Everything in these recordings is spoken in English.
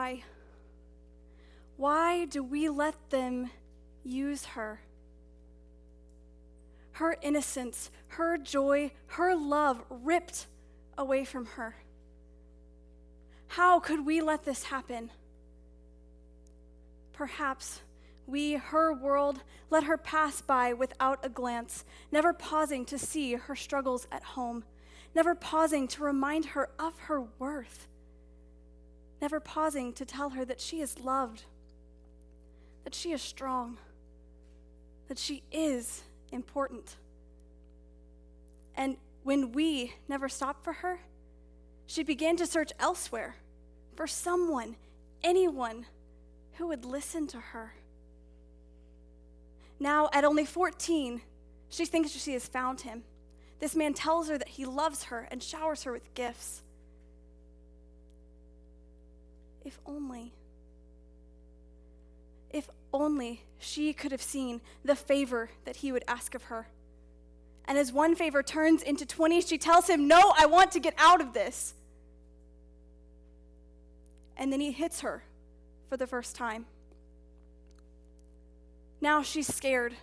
Why? Why do we let them use her? Her innocence, her joy, her love ripped away from her. How could we let this happen? Perhaps we, her world, let her pass by without a glance, never pausing to see her struggles at home, never pausing to remind her of her worth, never pausing to tell her that she is loved, that she is strong, that she is important. And when we never stopped for her, she began to search elsewhere for someone, anyone who would listen to her. Now, at only 14, she thinks she has found him. This man tells her that he loves her and showers her with gifts. If only she could have seen the favor that he would ask of her. And as one favor turns into 20, she tells him, "No, I want to get out of this." And then he hits her for the first time. Now she's scared.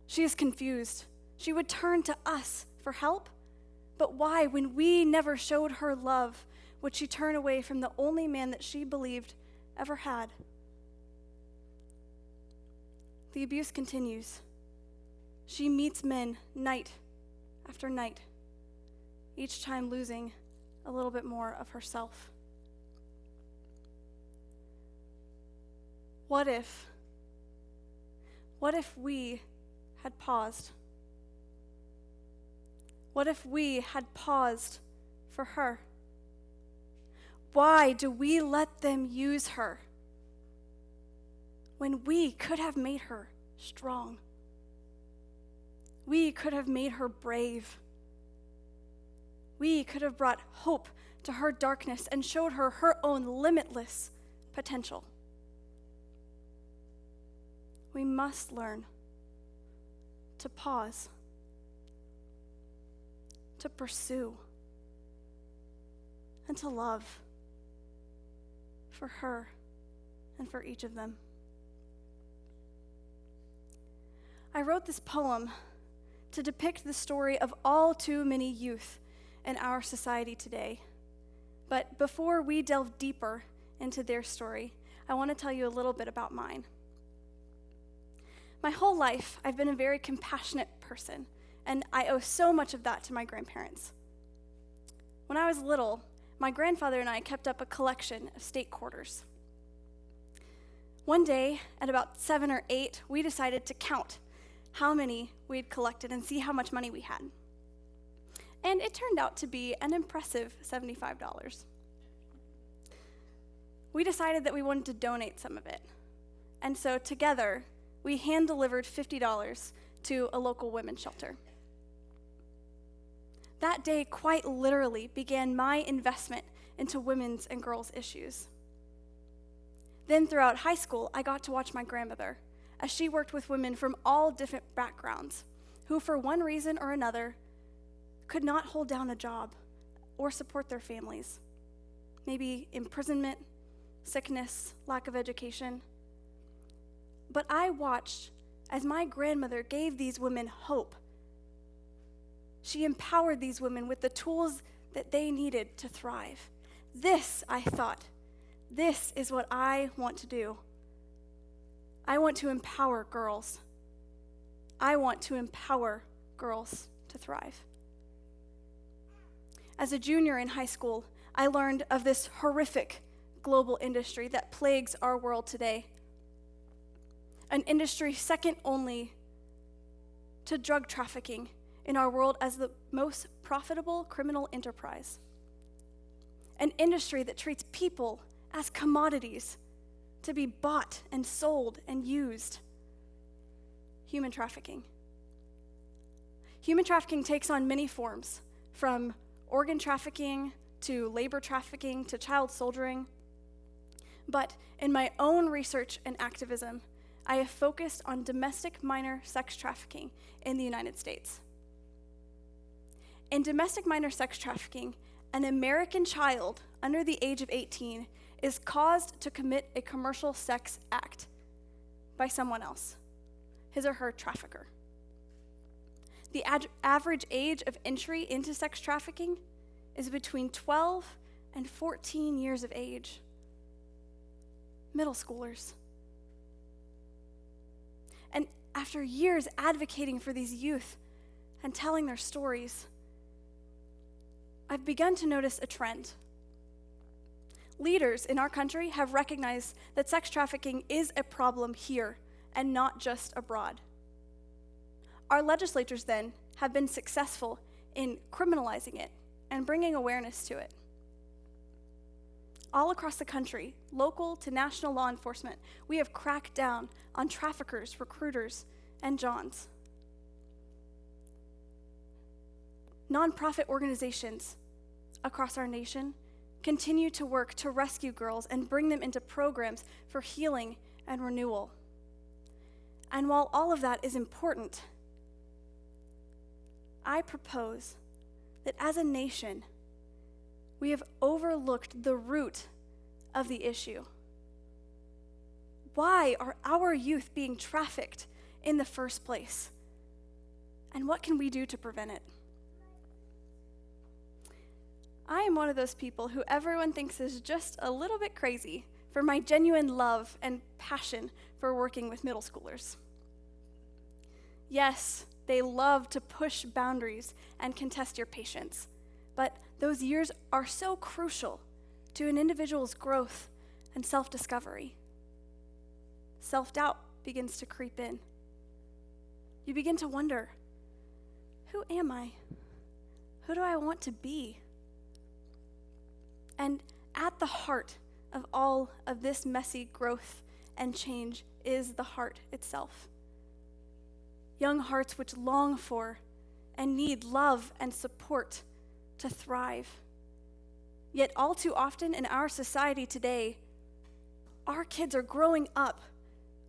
She is confused. She would turn to us for help, but why, when we never showed her love, would she turn away from the only man that she believed ever had? The abuse continues. She meets men night after night, each time losing a little bit more of herself. What if we had paused? What if we had paused for her? Why do we let them use her when we could have made her strong? We could have made her brave. We could have brought hope to her darkness and showed her her own limitless potential. We must learn to pause, to pursue, and to love for her and for each of them. I wrote this poem to depict the story of all too many youth in our society today. But before we delve deeper into their story, I want to tell you a little bit about mine. My whole life, I've been a very compassionate person, and I owe so much of that to my grandparents. When I was little, my grandfather and I kept up a collection of state quarters. One day, at about 7 or 8, we decided to count how many we'd collected and see how much money we had. And it turned out to be an impressive $75. We decided that we wanted to donate some of it. And so together, we hand-delivered $50 to a local women's shelter. That day quite literally began my investment into women's and girls' issues. Then throughout high school, I got to watch my grandmother as she worked with women from all different backgrounds who, for one reason or another, could not hold down a job or support their families. Maybe imprisonment, sickness, lack of education. But I watched as my grandmother gave these women hope. She empowered these women with the tools that they needed to thrive. This, I thought, this is what I want to do. I want to empower girls. I want to empower girls to thrive. As a junior in high school, I learned of this horrific global industry that plagues our world today. An industry second only to drug trafficking in our world as the most profitable criminal enterprise. An industry that treats people as commodities to be bought and sold and used. Human trafficking. Human trafficking takes on many forms, from organ trafficking to labor trafficking to child soldiering. But in my own research and activism, I have focused on domestic minor sex trafficking in the United States. In domestic minor sex trafficking, an American child under the age of 18 is caused to commit a commercial sex act by someone else, his or her trafficker. The average age of entry into sex trafficking is between 12 and 14 years of age. Middle schoolers. And after years advocating for these youth and telling their stories, I've begun to notice a trend. Leaders in our country have recognized that sex trafficking is a problem here and not just abroad. Our legislators then have been successful in criminalizing it and bringing awareness to it. All across the country, local to national law enforcement, we have cracked down on traffickers, recruiters, and Johns. Nonprofit organizations across our nation continue to work to rescue girls and bring them into programs for healing and renewal. And while all of that is important, I propose that as a nation, we have overlooked the root of the issue. Why are our youth being trafficked in the first place? And what can we do to prevent it? I am one of those people who everyone thinks is just a little bit crazy for my genuine love and passion for working with middle schoolers. Yes, they love to push boundaries and contest your patience, but those years are so crucial to an individual's growth and self-discovery. Self-doubt begins to creep in. You begin to wonder, who am I? Who do I want to be? And at the heart of all of this messy growth and change is the heart itself. Young hearts which long for and need love and support to thrive. Yet all too often in our society today, our kids are growing up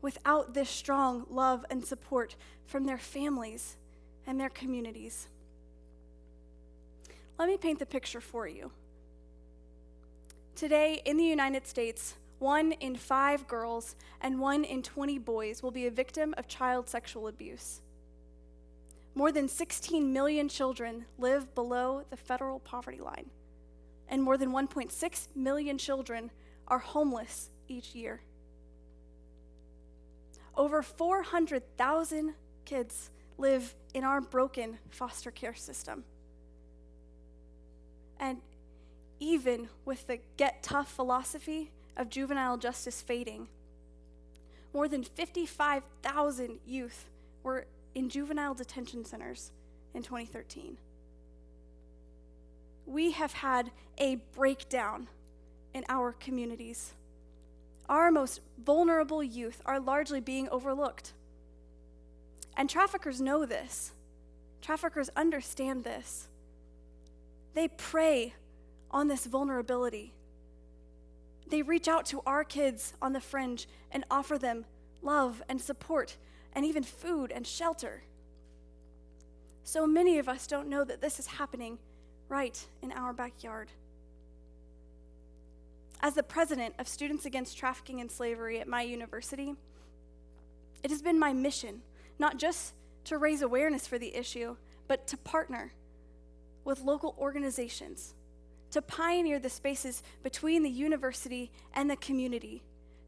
without this strong love and support from their families and their communities. Let me paint the picture for you. Today in the United States, 1 in 5 girls and 1 in 20 boys will be a victim of child sexual abuse. More than 16 million children live below the federal poverty line, and more than 1.6 million children are homeless each year. Over 400,000 kids live in our broken foster care system. And even with the get tough philosophy of juvenile justice fading, more than 55,000 youth were in juvenile detention centers in 2013. We have had a breakdown in our communities. Our most vulnerable youth are largely being overlooked. And traffickers know this. Traffickers understand this. They prey on this vulnerability. They reach out to our kids on the fringe and offer them love and support and even food and shelter. So many of us don't know that this is happening right in our backyard. As the president of Students Against Trafficking and Slavery at my university, it has been my mission not just to raise awareness for the issue, but to partner with local organizations, to pioneer the spaces between the university and the community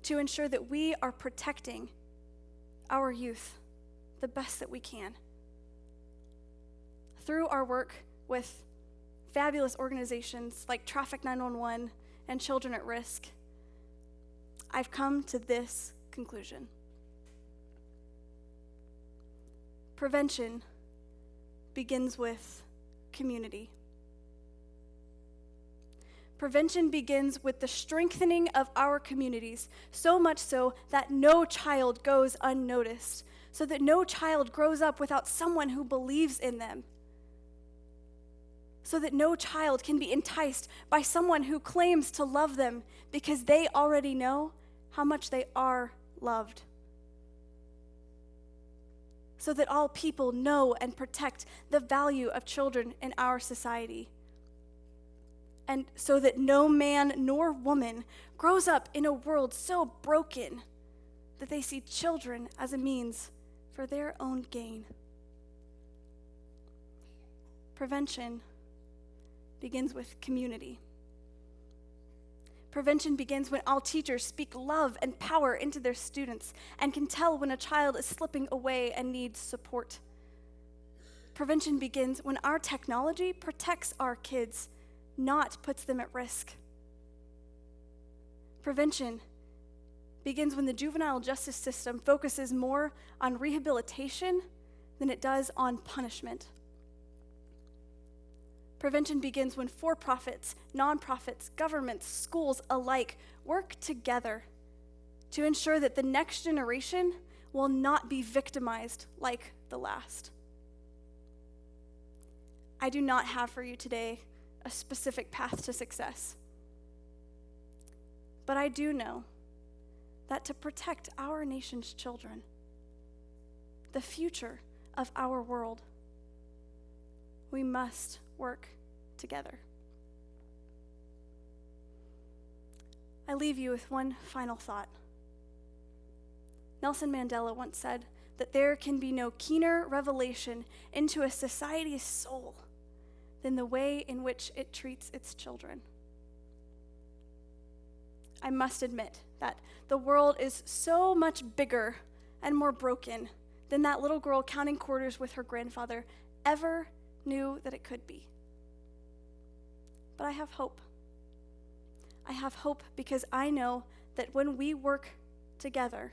to ensure that we are protecting our youth the best that we can. Through our work with fabulous organizations like Traffic 911 and Children at Risk, I've come to this conclusion. Prevention begins with community. Prevention begins with the strengthening of our communities, so much so that no child goes unnoticed, so that no child grows up without someone who believes in them, so that no child can be enticed by someone who claims to love them because they already know how much they are loved, so that all people know and protect the value of children in our society. and so that no man nor woman grows up in a world so broken that they see children as a means for their own gain. Prevention begins with community. Prevention begins when all teachers speak love and power into their students and can tell when a child is slipping away and needs support. Prevention begins when our technology protects our kids, not puts them at risk. Prevention begins when the juvenile justice system focuses more on rehabilitation than it does on punishment. Prevention begins when for-profits, nonprofits, governments, schools alike work together to ensure that the next generation will not be victimized like the last. I do not have for you today a specific path to success, but I do know that to protect our nation's children, the future of our world, we must work together. I leave you with one final thought. Nelson Mandela once said that there can be no keener revelation into a society's soul than the way in which it treats its children. I must admit that the world is so much bigger and more broken than that little girl counting quarters with her grandfather ever knew that it could be. But I have hope. I have hope because I know that when we work together,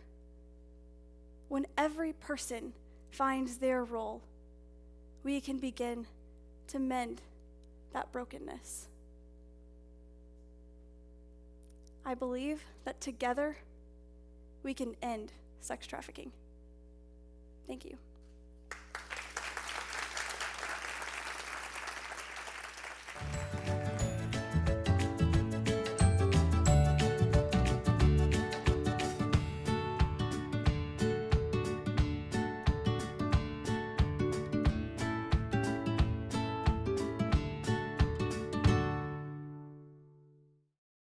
when every person finds their role, we can begin to mend that brokenness. I believe that together we can end sex trafficking. Thank you.